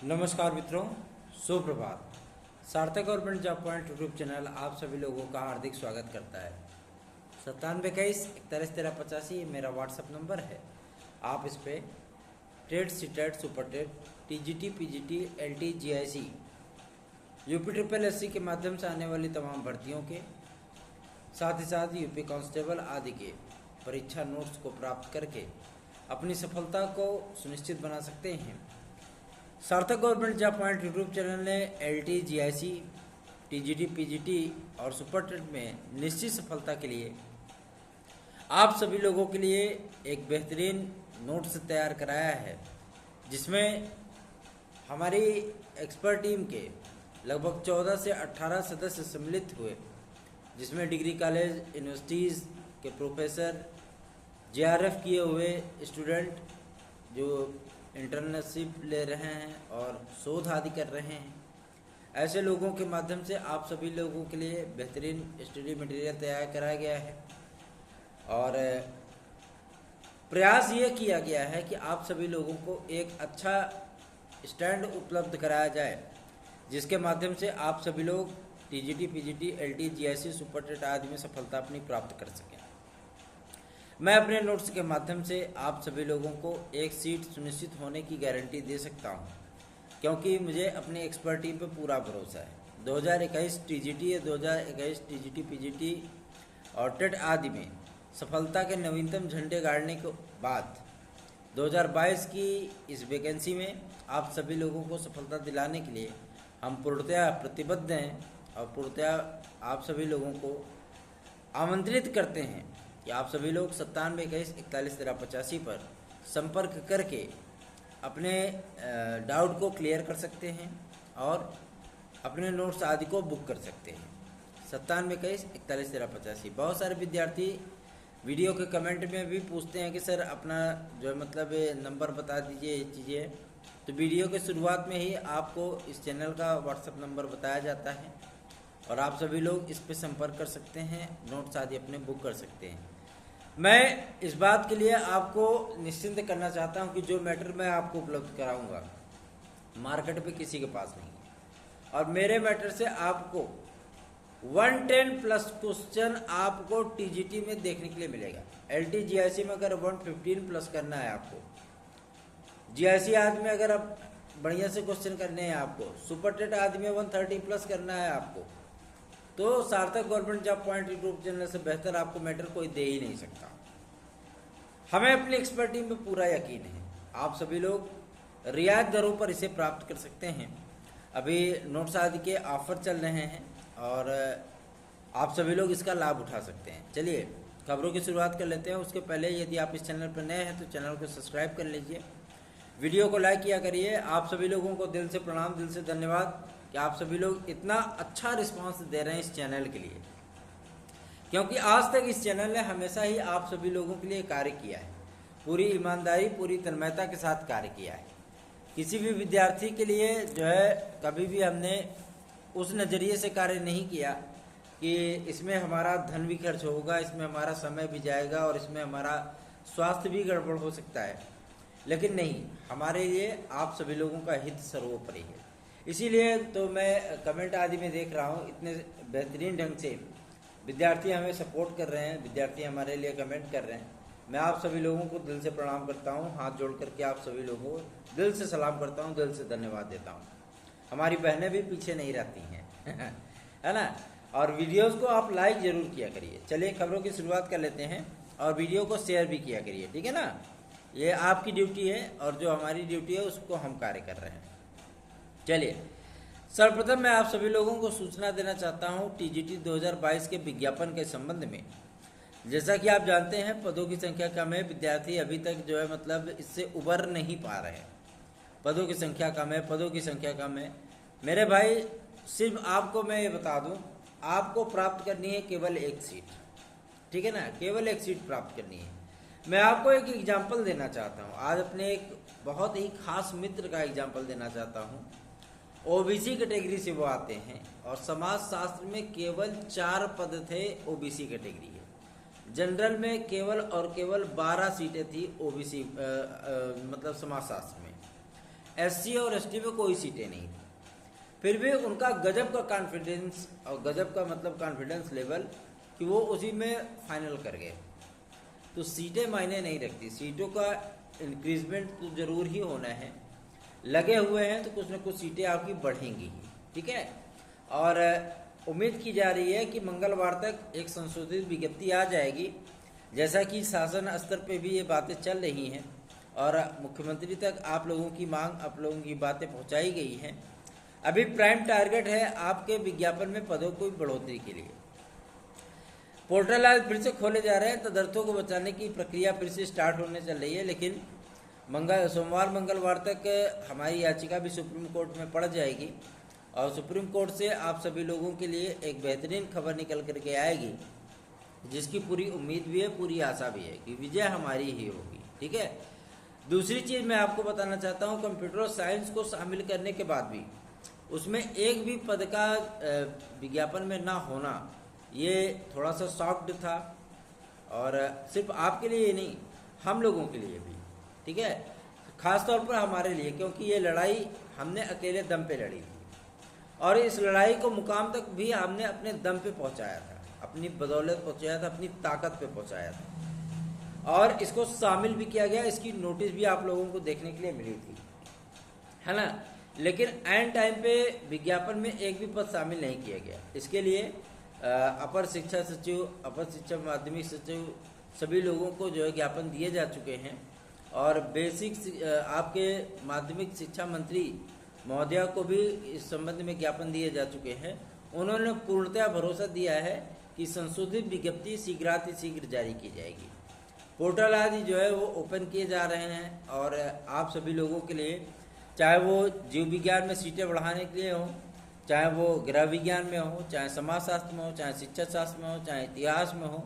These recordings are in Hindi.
नमस्कार मित्रों, सुप्रभात। सार्थक government job point YouTube channel आप सभी लोगों का हार्दिक स्वागत करता है। 9721411385 मेरा व्हाट्सएप नंबर है। आप इस पे TET, CTET, super TET, TGT, PGT, LT, GIC, UP triple SC के माध्यम से आने वाली तमाम भर्तियों के साथ ही साथ यूपी कांस्टेबल आदि के परीक्षा नोट्स को प्राप्त करके अपनी सफलता को सुनिश्चित बना सकते हैं। सार्थक government job point YouTube channel ने एलटी, जीआईसी, टीजीटी, पीजीटी और सुपर टेट में निश्चित सफलता के लिए आप सभी लोगों के लिए एक बेहतरीन नोट्स तैयार कराया है, जिसमें हमारी एक्सपर्ट टीम के लगभग 14 से 18 सदस्य सम्मिलित हुए, जिसमें डिग्री कॉलेज, यूनिवर्सिटीज़ के प्रोफेसर, जेआरएफ किए हुए स्टूडेंट जो इंटर्नशिप ले रहे हैं और शोध आदि कर रहे हैं, ऐसे लोगों के माध्यम से आप सभी लोगों के लिए बेहतरीन स्टडी मटेरियल तैयार कराया गया है। और प्रयास ये किया गया है कि आप सभी लोगों को एक अच्छा स्टैंड उपलब्ध कराया जाए, जिसके माध्यम से आप सभी लोग TGT, PGT, LT, GIC, super TET आदि में सफलता अपनी प्राप्त कर सकें। मैं अपने नोट्स के माध्यम से आप सभी लोगों को एक सीट सुनिश्चित होने की गारंटी दे सकता हूं, क्योंकि मुझे अपनी एक्सपर्ट टीम पर पूरा भरोसा है। 2021 टीजीटी, 2021 टीजीटी, पीजीटी और टेट आदि में सफलता के नवीनतम झंडे गाड़ने के बाद 2022 की इस वैकेंसी में आप सभी लोगों को सफलता दिलाने के लिए हम पूर्णतया प्रतिबद्ध हैं और पूर्णतया आप सभी लोगों को आमंत्रित करते हैं कि आप सभी लोग 9721411385 पर संपर्क करके अपने डाउट को क्लियर कर सकते हैं और अपने नोट्स आदि को बुक कर सकते हैं। 9721411385। बहुत सारे विद्यार्थी वीडियो के कमेंट में भी पूछते हैं कि सर अपना जो है मतलब नंबर बता दीजिए, ये चीज़ें। तो वीडियो के शुरुआत में ही आपको इस चैनल का व्हाट्सएप नंबर बताया जाता है और आप सभी लोग इस पे संपर्क कर सकते हैं, नोट्स आदि अपने बुक कर सकते हैं। मैं इस बात के लिए आपको निश्चिंत करना चाहता हूं कि जो मैटर मैं आपको उपलब्ध कराऊंगा मार्केट पे किसी के पास नहीं है, और मेरे मैटर से आपको 110 प्लस क्वेश्चन आपको टीजीटी में देखने के लिए मिलेगा। एलटी, जीआईसी में अगर 115 प्लस करना है आपको, जीआईसी आदि में अगर आप बढ़िया से क्वेश्चन करने हैं आपको, सुपर टेट आदि में 130 प्लस करना है आपको, तो सार्थक government job point YouTube channel से बेहतर आपको मैटर कोई दे ही नहीं सकता। हमें अपनी एक्सपर्ट टीम पे पूरा यकीन है। आप सभी लोग रियायत दरों पर इसे प्राप्त कर सकते हैं। अभी नोट्स आदि के ऑफर चल रहे हैं और आप सभी लोग इसका लाभ उठा सकते हैं। चलिए खबरों की शुरुआत कर लेते हैं। उसके पहले यदि आप इस चैनल पर नए हैं तो चैनल को सब्सक्राइब कर लीजिए, वीडियो को लाइक किया करिए। आप सभी लोगों को दिल से प्रणाम, दिल से धन्यवाद कि आप सभी लोग इतना अच्छा रिस्पांस दे रहे हैं इस चैनल के लिए, क्योंकि आज तक इस चैनल ने हमेशा ही आप सभी लोगों के लिए कार्य किया है, पूरी ईमानदारी, पूरी तन्मयता के साथ कार्य किया है। किसी भी विद्यार्थी के लिए जो है कभी भी हमने उस नज़रिए से कार्य नहीं किया कि इसमें हमारा धन भी खर्च होगा, इसमें हमारा समय भी जाएगा और इसमें हमारा स्वास्थ्य भी गड़बड़ हो सकता है। लेकिन नहीं, हमारे लिए आप सभी लोगों का हित सर्वोपरि है। इसीलिए तो मैं कमेंट आदि में देख रहा हूँ इतने बेहतरीन ढंग से विद्यार्थी हमें सपोर्ट कर रहे हैं, विद्यार्थी हमारे लिए कमेंट कर रहे हैं। मैं आप सभी लोगों को दिल से प्रणाम करता हूँ, हाथ जोड़ करके आप सभी लोगों को दिल से सलाम करता हूँ, दिल से धन्यवाद देता हूँ। हमारी बहनें भी पीछे नहीं रहती हैं है ना। और वीडियोज़ को आप लाइक ज़रूर किया करिए। चलिए खबरों की शुरुआत कर लेते हैं और वीडियो को शेयर भी किया करिए, ठीक है ना। ये आपकी ड्यूटी है और जो हमारी ड्यूटी है उसको हम कार्य कर रहे हैं। चलिए सर्वप्रथम मैं आप सभी लोगों को सूचना देना चाहता हूं टीजीटी 2022 के विज्ञापन के संबंध में। जैसा कि आप जानते हैं पदों की संख्या कम है, विद्यार्थी अभी तक जो है मतलब इससे उबर नहीं पा रहे हैं। पदों की संख्या कम है, पदों की संख्या कम है। मेरे भाई सिर्फ आपको मैं ये बता दूं, आपको प्राप्त करनी है केवल एक सीट, ठीक है ना, केवल एक सीट प्राप्त करनी है। मैं आपको एक एग्जाम्पल देना चाहता हूँ, आज अपने एक बहुत ही खास मित्र का एग्जाम्पल देना चाहता हूँ। ओबीसी कैटेगरी से वो आते हैं और समाज शास्त्र में केवल 4 पद थे ओबीसी कैटेगरी के। जनरल में केवल और केवल 12 सीटें थी ओबीसी मतलब समाज शास्त्र में। SC और ST में कोई सीटें नहीं थी, फिर भी उनका गजब का कॉन्फिडेंस, और गजब का मतलब कॉन्फिडेंस लेवल कि वो उसी में फाइनल कर गए। तो सीटें मायने नहीं रखती, सीटों का इंक्रीजमेंट तो जरूर ही होना है, लगे हुए हैं तो कुछ न कुछ सीटें आपकी बढ़ेंगी ही, ठीक है। और उम्मीद की जा रही है कि मंगलवार तक एक संशोधित विज्ञप्ति आ जाएगी, जैसा कि शासन स्तर पे भी ये बातें चल रही हैं और मुख्यमंत्री तक आप लोगों की मांग, आप लोगों की बातें पहुंचाई गई हैं। अभी प्राइम टारगेट है आपके विज्ञापन में पदों की बढ़ोतरी के लिए। पोर्टल आज फिर से खोले जा रहे हैं, तदर्थों को बचाने की प्रक्रिया फिर से स्टार्ट होने चल रही है, लेकिन सोमवार मंगलवार तक हमारी याचिका भी सुप्रीम कोर्ट में पड़ जाएगी और सुप्रीम कोर्ट से आप सभी लोगों के लिए एक बेहतरीन खबर निकल करके आएगी, जिसकी पूरी उम्मीद भी है, पूरी आशा भी है कि विजय हमारी ही होगी, ठीक है। दूसरी चीज़ मैं आपको बताना चाहता हूँ, कंप्यूटर साइंस को शामिल करने के बाद भी उसमें एक भी पद का विज्ञापन में ना होना, ये थोड़ा सा शॉक्ड था, और सिर्फ आपके लिए नहीं, हम लोगों के लिए भी, ठीक है, खास तौर पर हमारे लिए, क्योंकि ये लड़ाई हमने अकेले दम पे लड़ी थी और इस लड़ाई को मुकाम तक भी हमने अपने दम पे पहुंचाया था, अपनी बदौलत पहुंचाया था, अपनी ताकत पे पहुंचाया था, और इसको शामिल भी किया गया। इसकी नोटिस भी आप लोगों को देखने के लिए मिली थी, है ना, लेकिन एंड टाइम पे विज्ञापन में एक भी पद शामिल नहीं किया गया। इसके लिए अपर शिक्षा सचिव, अपर शिक्षा माध्यमिक सचिव, सभी लोगों को जो है ज्ञापन दिए जा चुके हैं, और बेसिक आपके माध्यमिक शिक्षा मंत्री महोदया को भी इस संबंध में ज्ञापन दिए जा चुके हैं। उन्होंने पूर्णतया भरोसा दिया है कि संशोधित विज्ञप्ति शीघ्र जारी की जाएगी। पोर्टल आदि जो है वो ओपन किए जा रहे हैं, और आप सभी लोगों के लिए, चाहे वो जीव विज्ञान में सीटें बढ़ाने के लिए हो, चाहे वो गृह विज्ञान में हो, चाहे समाजशास्त्र में हो, चाहे शिक्षा शास्त्र में हो, चाहे इतिहास में हो,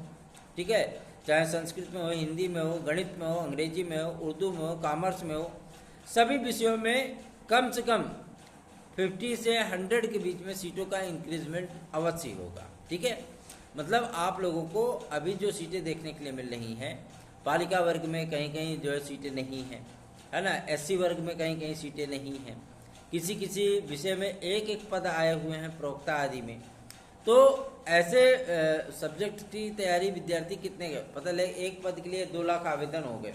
ठीक है, चाहे संस्कृत में हो, हिंदी में हो, गणित में हो, अंग्रेजी में हो, उर्दू में हो, कॉमर्स में हो, सभी विषयों में कम से कम 50 से 100 के बीच में सीटों का इंक्रीजमेंट अवश्य होगा, ठीक है। मतलब आप लोगों को अभी जो सीटें देखने के लिए मिल रही हैं, बालिका वर्ग में कहीं कहीं जो है सीटें नहीं हैं, है ना, SC वर्ग में कहीं कहीं सीटें नहीं हैं, किसी किसी विषय में एक एक पद आए हुए हैं, प्रवक्ता आदि में। तो ऐसे सब्जेक्ट की तैयारी विद्यार्थी कितने गए पता लगे, एक पद के लिए 2 लाख आवेदन हो गए,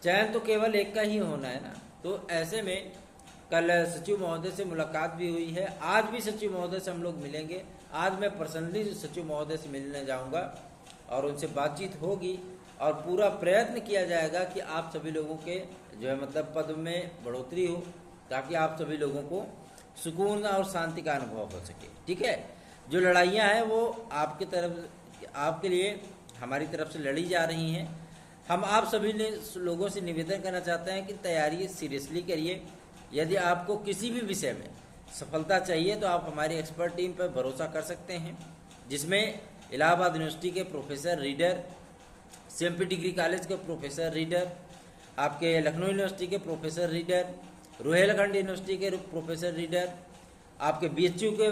चयन तो केवल एक का ही होना है ना। तो ऐसे में कल सचिव महोदय से मुलाकात भी हुई है, आज भी सचिव महोदय से हम लोग मिलेंगे। आज मैं पर्सनली सचिव महोदय से मिलने जाऊंगा और उनसे बातचीत होगी, और पूरा प्रयत्न किया जाएगा कि आप सभी लोगों के जो है मतलब पद में बढ़ोतरी हो, ताकि आप सभी लोगों को सुकून और शांति का अनुभव हो सके, ठीक है। जो लड़ाइयाँ हैं वो आपके तरफ, आपके लिए हमारी तरफ से लड़ी जा रही हैं। हम आप सभी लोगों से निवेदन करना चाहते हैं कि तैयारी सीरियसली करिए। यदि आपको किसी भी विषय में सफलता चाहिए तो आप हमारी एक्सपर्ट टीम पर भरोसा कर सकते हैं, जिसमें इलाहाबाद यूनिवर्सिटी के professor reader, CMP degree college के प्रोफेसर रीडर, आपके लखनऊ यूनिवर्सिटी के प्रोफेसर रीडर, रुहेलखंड यूनिवर्सिटी के प्रोफेसर रीडर, आपके BHU के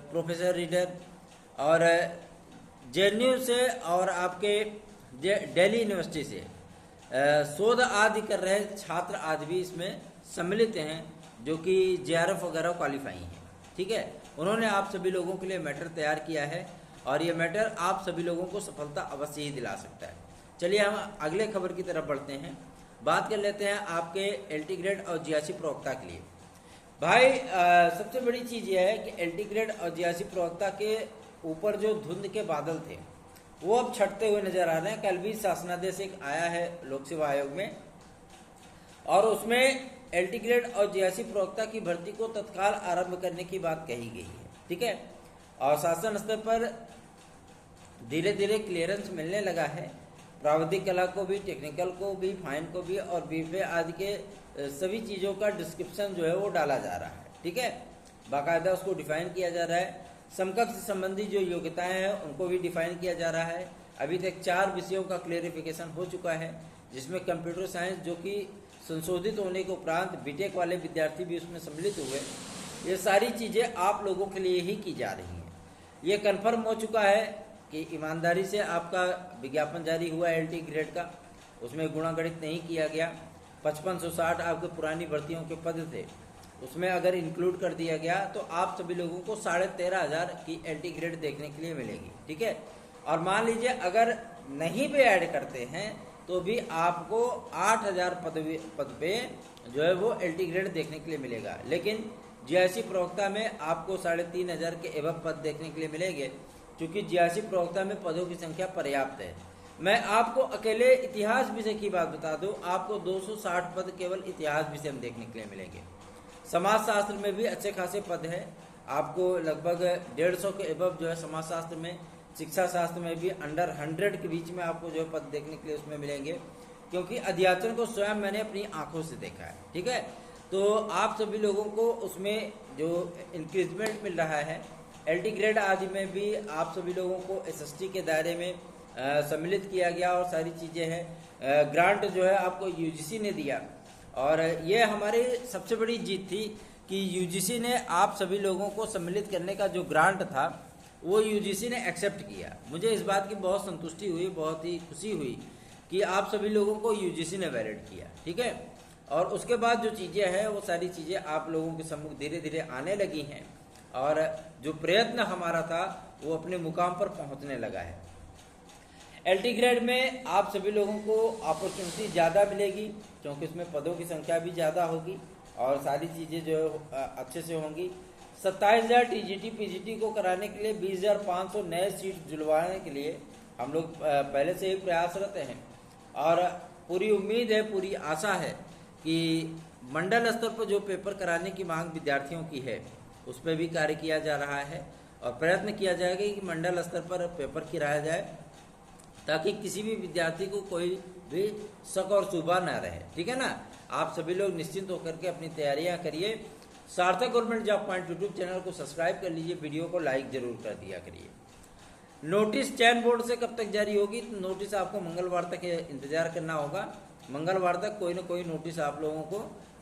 प्रोफेसर रीडर, और JNU से और आपके दिल्ली यूनिवर्सिटी से शोध आदि कर रहे छात्र आदि भी इसमें सम्मिलित हैं, जो कि JRF वगैरह क्वालिफाई हैं, ठीक है। उन्होंने आप सभी लोगों के लिए मैटर तैयार किया है, और ये मैटर आप सभी लोगों को सफलता अवश्य ही दिला सकता है। चलिए हम अगले खबर की तरफ बढ़ते हैं, बात कर लेते हैं आपके LT ग्रेड और GRC प्रवक्ता के लिए। भाई सबसे बड़ी चीज़ यह है कि LT ग्रेड और GRC प्रवक्ता के ऊपर जो धुंध के बादल थे वो अब छटते हुए नजर आ रहे हैं। कल भी शासनादेश एक आया है लोक सेवा आयोग में, और उसमें LT ग्रेड और GRC प्रवक्ता की भर्ती को तत्काल आरंभ करने की बात कही गई है, ठीक है। और शासन स्तर पर धीरे धीरे क्लियरेंस मिलने लगा है, प्राविधिक कला को भी, टेक्निकल को भी, फाइन को भी, और बीफे आदि के सभी चीज़ों का डिस्क्रिप्शन जो है वो डाला जा रहा है, ठीक है। बाकायदा उसको डिफाइन किया जा रहा है। समकक्ष संबंधी जो योग्यताएं हैं उनको भी डिफाइन किया जा रहा है। अभी तक 4 विषयों का क्लेरिफिकेशन हो चुका है, जिसमें कंप्यूटर साइंस जो कि संशोधित होने के उपरांत बीटेक वाले विद्यार्थी भी उसमें सम्मिलित हुए। ये सारी चीज़ें आप लोगों के लिए ही की जा रही हैं। ये कन्फर्म हो चुका है कि ईमानदारी से आपका विज्ञापन जारी हुआ है LT ग्रेड का, उसमें गुणागणित नहीं किया गया। 5560 आपके पुरानी भर्तियों के पद थे, उसमें अगर इंक्लूड कर दिया गया तो आप सभी लोगों को 13,500 की एलटी ग्रेड देखने के लिए मिलेगी। ठीक है, और मान लीजिए अगर नहीं भी ऐड करते हैं तो भी आपको 8,000 पद पे जो है वो एलटी ग्रेड देखने के लिए मिलेगा। लेकिन जीआईसी प्रवक्ता में आपको 3,500 के एवं पद देखने के लिए मिलेंगे, क्योंकि जीआईसी प्रवक्ता में पदों की संख्या पर्याप्त है। मैं आपको अकेले इतिहास विषय की बात बता दूं, आपको 260 पद केवल इतिहास विषय में देखने के लिए मिलेंगे। समाजशास्त्र में भी अच्छे खासे पद है, आपको लगभग 150 के एवं जो है समाजशास्त्र में। शिक्षा शास्त्र में भी अंडर 100 के बीच में आपको जो है पद देखने के लिए उसमें मिलेंगे, क्योंकि अध्याचन को स्वयं मैंने अपनी आंखों से देखा है। ठीक है, तो आप सभी लोगों को उसमें जो इंक्रीजमेंट मिल रहा है एलटी ग्रेड आदि में भी आप सभी लोगों को एसएसटी के दायरे में सम्मिलित किया गया और सारी चीज़ें हैं। ग्रांट जो है आपको यूजीसी ने दिया, और ये हमारी सबसे बड़ी जीत थी कि यूजीसी ने आप सभी लोगों को सम्मिलित करने का जो ग्रांट था वो यूजीसी ने एक्सेप्ट किया। मुझे इस बात की बहुत संतुष्टि हुई, बहुत ही खुशी हुई कि आप सभी लोगों को यूजीसी ने वैलिड किया। ठीक है, और उसके बाद जो चीज़ें हैं वो सारी चीज़ें आप लोगों के सम्मुख धीरे धीरे आने लगी हैं, और जो प्रयत्न हमारा था वो अपने मुकाम पर पहुंचने लगा है। एलटी ग्रेड में आप सभी लोगों को अपॉर्चुनिटी ज़्यादा मिलेगी, क्योंकि इसमें पदों की संख्या भी ज़्यादा होगी और सारी चीज़ें जो अच्छे से होंगी। 27,000 टीजीटी पीजीटी को कराने के लिए 20,500 नए सीट जुड़वाने के लिए हम लोग पहले से ही प्रयासरत हैं, और पूरी उम्मीद है, पूरी आशा है कि मंडल स्तर पर जो पेपर कराने की मांग विद्यार्थियों की है उस पर भी कार्य किया जा रहा है, और प्रयत्न किया जाएगा कि मंडल स्तर पर पेपर कराया जाए, ताकि किसी भी विद्यार्थी को कोई भी शक और शुबा न रहे। ठीक है ना, आप सभी लोग निश्चिंत होकर के अपनी तैयारियां करिए। सार्थक government job point YouTube channel को सब्सक्राइब कर लीजिए, वीडियो को लाइक जरूर कर दिया करिए। नोटिस चयन बोर्ड से कब तक जारी होगी? तो नोटिस आपको मंगलवार तक इंतजार करना होगा। मंगलवार तक कोई ना कोई नोटिस आप लोगों को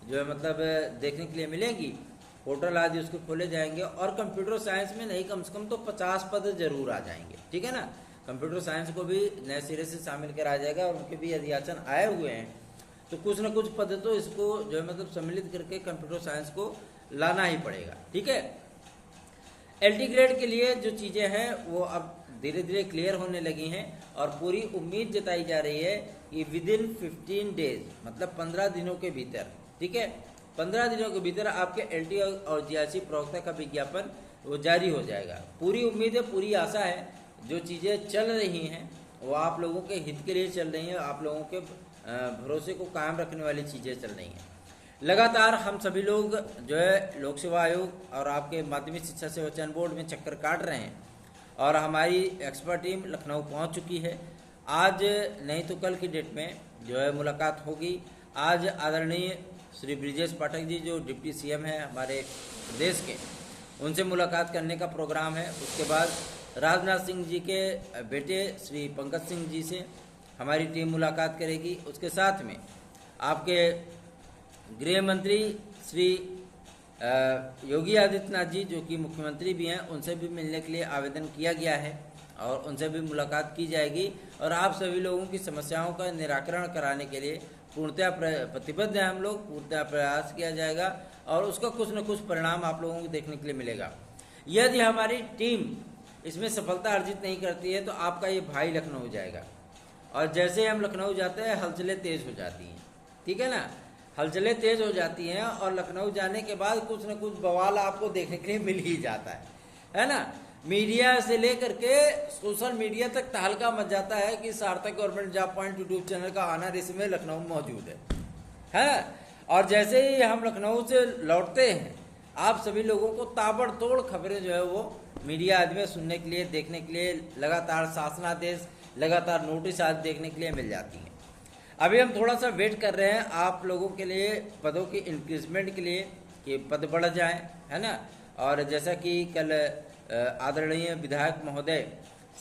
जो है मतलब देखने के लिए मिलेगी। पोर्टल आदि उसके खोले जाएंगे, और कंप्यूटर साइंस में नहीं कम से कम तो 50 पद जरूर आ जाएंगे। ठीक है ना, कंप्यूटर साइंस को भी नए सिरे से शामिल करा जाएगा, और उनके भी अध्याचन आए हुए हैं, तो कुछ न कुछ पद तो इसको जो है मतलब सम्मिलित करके कंप्यूटर साइंस को लाना ही पड़ेगा। ठीक है, एलटी ग्रेड के लिए जो चीज़ें हैं वो अब धीरे धीरे क्लियर होने लगी हैं, और पूरी उम्मीद जताई जा रही है कि विदिन 15 डेज मतलब 15 दिनों के भीतर, ठीक है, 15 दिनों के भीतर आपके एलटी और जीआईसी प्रवक्ता का विज्ञापन वो जारी हो जाएगा। पूरी उम्मीद है, पूरी आशा है। जो चीज़ें चल रही हैं वो आप लोगों के हित के लिए चल रही हैं, आप लोगों के भरोसे को कायम रखने वाली चीज़ें चल रही हैं। लगातार हम सभी लोग जो है लोक सेवा आयोग और आपके माध्यमिक शिक्षा सेवा चयन बोर्ड में चक्कर काट रहे हैं, और हमारी एक्सपर्ट टीम लखनऊ पहुंच चुकी है। आज नहीं तो कल की डेट में जो है मुलाकात होगी। आज आदरणीय श्री ब्रिजेश पाठक जी जो डिप्टी सीएम हैं हमारे प्रदेश के, उनसे मुलाकात करने का प्रोग्राम है। उसके बाद राजनाथ सिंह जी के बेटे श्री पंकज सिंह जी से हमारी टीम मुलाकात करेगी। उसके साथ में आपके गृह मंत्री श्री योगी आदित्यनाथ जी जो कि मुख्यमंत्री भी हैं, उनसे भी मिलने के लिए आवेदन किया गया है, और उनसे भी मुलाकात की जाएगी, और आप सभी लोगों की समस्याओं का निराकरण कराने के लिए पूर्णतः प्रतिबद्ध हैं हम लोग। पूर्णतः प्रयास किया जाएगा, और उसका कुछ न कुछ परिणाम आप लोगों को देखने के लिए मिलेगा। यदि हमारी टीम इसमें सफलता अर्जित नहीं करती है तो आपका ये भाई लखनऊ जाएगा, और जैसे हम लखनऊ जाते हैं हलचलें तेज हो जाती हैं। ठीक है ना, हलचलें तेज हो जाती हैं, और लखनऊ जाने के बाद कुछ न कुछ बवाल आपको देखने के लिए मिल ही जाता है ना। मीडिया से लेकर के सोशल मीडिया तक तहलका मच जाता है कि सार्थक government job point YouTube channel का आना इसमें लखनऊ मौजूद है। और जैसे ही हम लखनऊ से लौटते हैं आप सभी लोगों को ताबड़तोड़ खबरें जो है वो मीडिया आदि में सुनने के लिए, देखने के लिए लगातार शासनादेश, लगातार नोटिस आदि देखने के लिए मिल जाती हैं। अभी हम थोड़ा सा वेट कर रहे हैं आप लोगों के लिए पदों की इंक्रीजमेंट के लिए कि पद बढ़ जाएं, है ना। और जैसा कि कल आदरणीय विधायक महोदय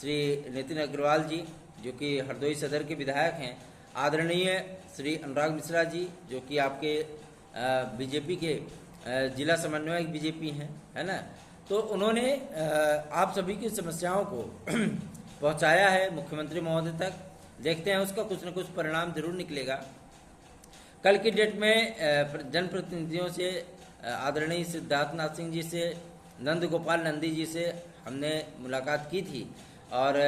श्री नितिन अग्रवाल जी जो कि हरदोई सदर के विधायक हैं, आदरणीय श्री अनुराग मिश्रा जी जो कि आपके बीजेपी के जिला समन्वयक बीजेपी हैं, है ना, तो उन्होंने आप सभी की समस्याओं को पहुंचाया है मुख्यमंत्री महोदय तक। देखते हैं उसका कुछ न कुछ परिणाम जरूर निकलेगा। कल की डेट में जनप्रतिनिधियों से आदरणीय सिद्धार्थनाथ सिंह जी से, नंद गोपाल नंदी जी से हमने मुलाकात की थी और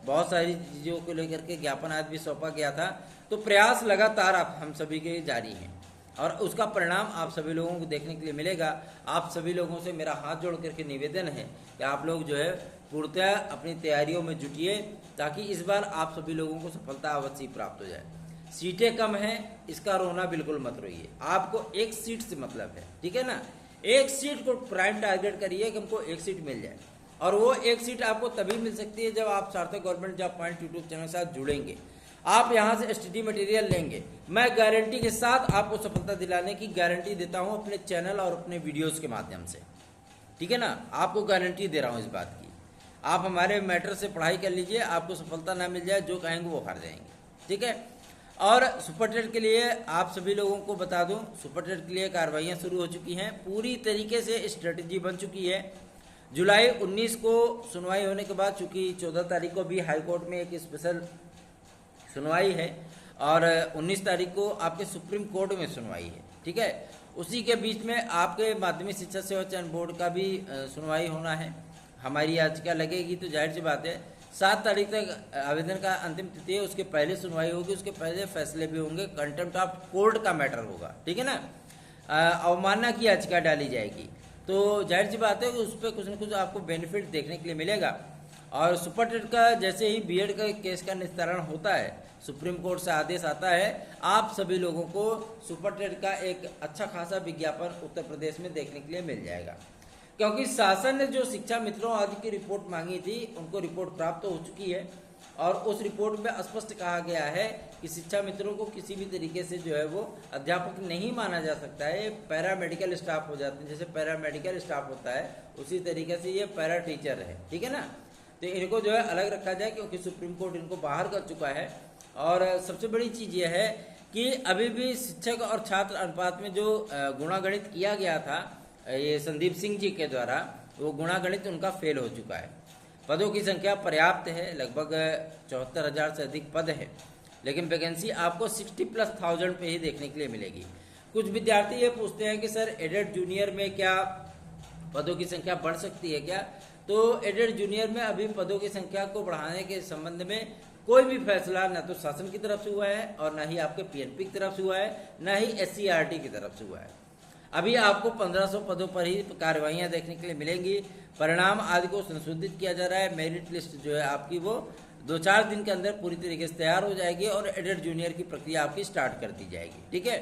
बहुत सारी चीज़ों को लेकर के ज्ञापन आज भी सौंपा गया था। तो प्रयास लगातार आप हम सभी के जारी हैं और उसका परिणाम आप सभी लोगों को देखने के लिए मिलेगा। आप सभी लोगों से मेरा हाथ जोड़ करके निवेदन है कि आप लोग जो है पूर्णतः अपनी तैयारियों में जुटिए ताकि इस बार आप सभी लोगों को सफलता अवश्य प्राप्त हो जाए। सीटें कम हैं, इसका रोना बिल्कुल मत रोइए। आपको एक सीट से मतलब है, ठीक है ना। एक सीट को प्राइम टारगेट करिए कि हमको एक सीट मिल जाए और वो एक सीट आपको तभी मिल सकती है जब आप सार्थक government job point YouTube channel के साथ जुड़ेंगे। आप यहाँ से एसटीडी मटेरियल लेंगे, मैं गारंटी के साथ आपको सफलता दिलाने की गारंटी देता हूँ अपने चैनल और अपने वीडियोस के माध्यम से, ठीक है ना। आपको गारंटी दे रहा हूँ इस बात की। आप हमारे मैटर से पढ़ाई कर लीजिए, आपको सफलता ना मिल जाए, जो कहेंगे वो हार जाएंगे, ठीक है। और सुपर टेट के लिए आप सभी लोगों को बता दूं, सुपर टेट के लिए कार्रवाइयाँ शुरू हो चुकी हैं, पूरी तरीके से स्ट्रेटजी बन चुकी है। जुलाई 19 को सुनवाई होने के बाद, चूँकि 14 तारीख को भी हाई कोर्ट में एक स्पेशल सुनवाई है और 19 तारीख को आपके सुप्रीम कोर्ट में सुनवाई है, ठीक है। उसी के बीच में आपके माध्यमिक शिक्षा सेवा चयन बोर्ड का भी सुनवाई होना है। हमारी याचिका लगेगी तो जाहिर सी बात है 7 तारीख तक आवेदन का अंतिम तिथि है, उसके पहले सुनवाई होगी, उसके पहले फैसले भी होंगे, कंटेम्प्ट ऑफ कोर्ट का मैटर होगा, ठीक है ना। अवमानना की याचिका डाली जाएगी, तो जाहिर सी बात है कि उस पर कुछ न कुछ आपको बेनिफिट देखने के लिए मिलेगा। और सुपर टेट का जैसे ही बीएड का केस का निस्तारण होता है, सुप्रीम कोर्ट से आदेश आता है, आप सभी लोगों को सुपर टेट का एक अच्छा खासा विज्ञापन उत्तर प्रदेश में देखने के लिए मिल जाएगा। क्योंकि शासन ने जो शिक्षा मित्रों आदि की रिपोर्ट मांगी थी, उनको रिपोर्ट प्राप्त हो चुकी है और उस रिपोर्ट में स्पष्ट कहा गया है कि शिक्षा मित्रों को किसी भी तरीके से जो है वो अध्यापक नहीं माना जा सकता है, पैरामेडिकल स्टाफ हो जाते हैं। जैसे पैरामेडिकल स्टाफ होता है उसी तरीके से ये पैरा टीचर है, ठीक है ना। तो इनको जो है अलग रखा जाए क्योंकि सुप्रीम कोर्ट इनको बाहर कर चुका है। और सबसे बड़ी चीज़ ये है कि अभी भी शिक्षक और छात्र अनुपात में जो गुणागणित किया गया था ये संदीप सिंह जी के द्वारा, वो गुणागणित उनका फेल हो चुका है। पदों की संख्या पर्याप्त है, लगभग 74,000 से अधिक पद है, लेकिन वैकेंसी आपको 60,000+ पे ही देखने के लिए मिलेगी। कुछ विद्यार्थी ये पूछते हैं कि सर एडेड जूनियर में क्या पदों की संख्या बढ़ सकती है क्या? तो एडेड जूनियर में अभी पदों की संख्या को बढ़ाने के संबंध में कोई भी फैसला न तो शासन की तरफ से हुआ है और न ही आपके पीएनपी की तरफ से हुआ है, न ही एससीईआरटी की तरफ से हुआ है। अभी आपको 1500 पदों पर ही कार्रवाइयाँ देखने के लिए मिलेंगी। परिणाम आदि को संशोधित किया जा रहा है। मेरिट लिस्ट जो है आपकी वो 2-4 दिन के अंदर पूरी तरीके से तैयार हो जाएगी और एडेड जूनियर की प्रक्रिया आपकी स्टार्ट कर दी जाएगी, ठीक है।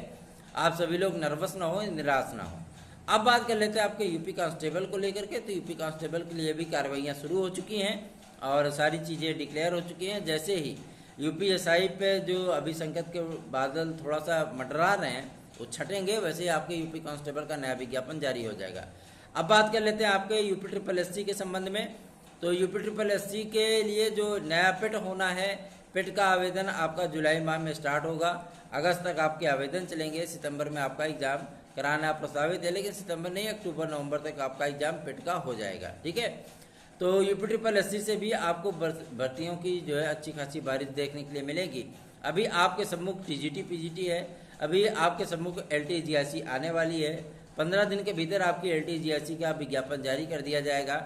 आप सभी लोग नर्वस ना हो, निराश ना हो। अब बात कर लेते हैं आपके यूपी कांस्टेबल को लेकर के। तो यूपी कांस्टेबल के लिए भी कार्रवाइयाँ शुरू हो चुकी हैं और सारी चीज़ें डिक्लेयर हो चुकी हैं। जैसे ही यूपीएसआई पे जो अभी संकट के बादल थोड़ा सा मंडरा रहे हैं वो छटेंगे, वैसे ही आपके यूपी कांस्टेबल का नया विज्ञापन जारी हो जाएगा। अब बात कर लेते हैं आपके यूपी SSSC के संबंध में। तो यूपी SSSC के लिए जो नया पेट होना है, पेट का आवेदन आपका जुलाई माह में स्टार्ट होगा। अगस्त तक आपके आवेदन चलेंगे, सितंबर में आपका एग्जाम कराना प्रस्तावित है, लेकिन सितंबर नहीं अक्टूबर नवंबर तक आपका एग्जाम पेट का हो जाएगा, ठीक है। तो यूपी SSSC से भी आपको भर्तियों की जो है अच्छी खासी बारिश देखने के लिए मिलेगी। अभी आपके सम्मुख टीजीटी पीजीटी है, अभी आपके सम्मुख LTGIC आने वाली है। 15 दिन के भीतर आपकी LTGIC का विज्ञापन जारी कर दिया जाएगा।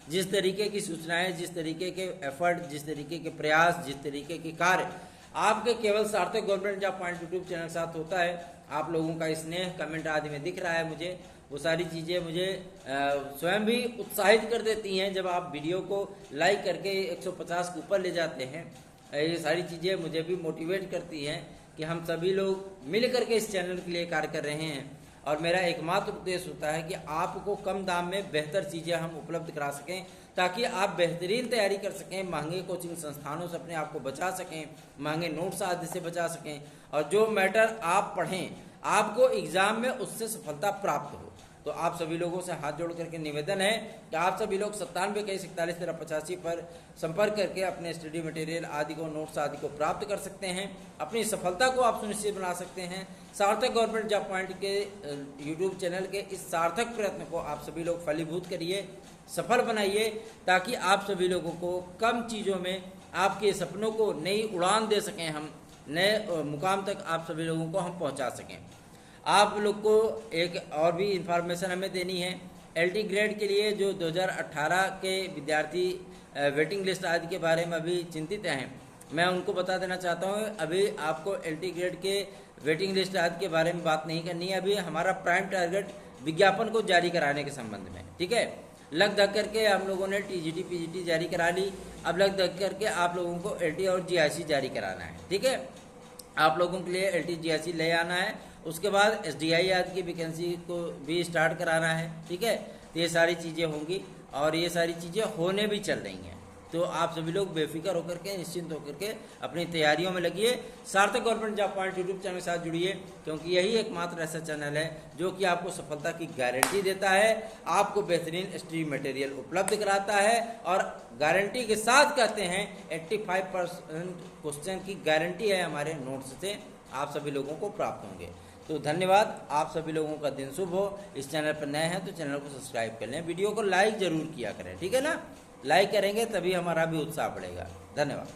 जिस तरीके की सूचनाएं, जिस तरीके के एफर्ट, जिस तरीके के प्रयास, जिस तरीके के कार्य आपके केवल सार्थक government job point YouTube channel के साथ होता है, आप लोगों का स्नेह कमेंट आदि में दिख रहा है मुझे, वो सारी चीज़ें मुझे स्वयं भी उत्साहित कर देती हैं। जब आप वीडियो को लाइक करके 150 के ऊपर ले जाते हैं, ये सारी चीज़ें मुझे भी मोटिवेट करती हैं कि हम सभी लोग मिल करके इस चैनल के लिए कार्य कर रहे हैं। और मेरा एकमात्र उद्देश्य होता है कि आपको कम दाम में बेहतर चीज़ें हम उपलब्ध करा सकें, ताकि आप बेहतरीन तैयारी कर सकें, महंगे कोचिंग संस्थानों से अपने आप को बचा सकें, महंगे नोट्स आदि से बचा सकें, और जो मैटर आप पढ़ें आपको एग्ज़ाम में उससे सफलता प्राप्त हो। तो आप सभी लोगों से हाथ जोड़ करके निवेदन है कि आप सभी लोग 9721411385 पर संपर्क करके अपने स्टडी मटेरियल आदि को, नोट्स आदि को प्राप्त कर सकते हैं। अपनी सफलता को आप सुनिश्चित बना सकते हैं। सार्थक गवर्नमेंट जॉब पॉइंट के यूट्यूब चैनल के इस सार्थक प्रयत्न को आप सभी लोग फलीभूत करिए, सफल बनाइए, ताकि आप सभी लोगों को कम चीज़ों में आपके सपनों को नई उड़ान दे सकें हम, नए मुकाम तक आप सभी लोगों को हम पहुंचा सकें। आप लोग को एक और भी इंफॉर्मेशन हमें देनी है। LT ग्रेड के लिए जो 2018 के विद्यार्थी वेटिंग लिस्ट आदि के बारे में अभी चिंतित हैं, मैं उनको बता देना चाहता हूँ, अभी आपको LT ग्रेड के वेटिंग लिस्ट आदि के बारे में बात नहीं करनी है। अभी हमारा प्राइम टारगेट विज्ञापन को जारी कराने के संबंध में, ठीक है। लग धक करके हम लोगों ने TGT PGT जारी करा ली, अब लग धक करके आप लोगों को LT और GIC जारी कराना है, ठीक है। आप लोगों के लिए LT GIC ले आना है, उसके बाद SDI आदि की वैकेंसी को भी स्टार्ट कराना है, ठीक है। तो ये सारी चीज़ें होंगी और ये सारी चीज़ें होने भी चल रही हैं। तो आप सभी लोग बेफिक्र होकर के, निश्चिंत होकर के अपनी तैयारियों में लगिए। सार्थक government job point YouTube channel के साथ जुड़िए, क्योंकि यही एकमात्र ऐसा चैनल है जो कि आपको सफलता की गारंटी देता है, आपको बेहतरीन स्टडी मटेरियल उपलब्ध कराता है और गारंटी के साथ कहते हैं 85% क्वेश्चन की गारंटी है हमारे नोट्स से आप सभी लोगों को प्राप्त होंगे। तो धन्यवाद, आप सभी लोगों का दिन शुभ हो। इस चैनल पर नए हैं तो चैनल को सब्सक्राइब कर लें, वीडियो को लाइक जरूर किया करें, ठीक है ना। लाइक करेंगे तभी हमारा भी उत्साह बढ़ेगा। धन्यवाद।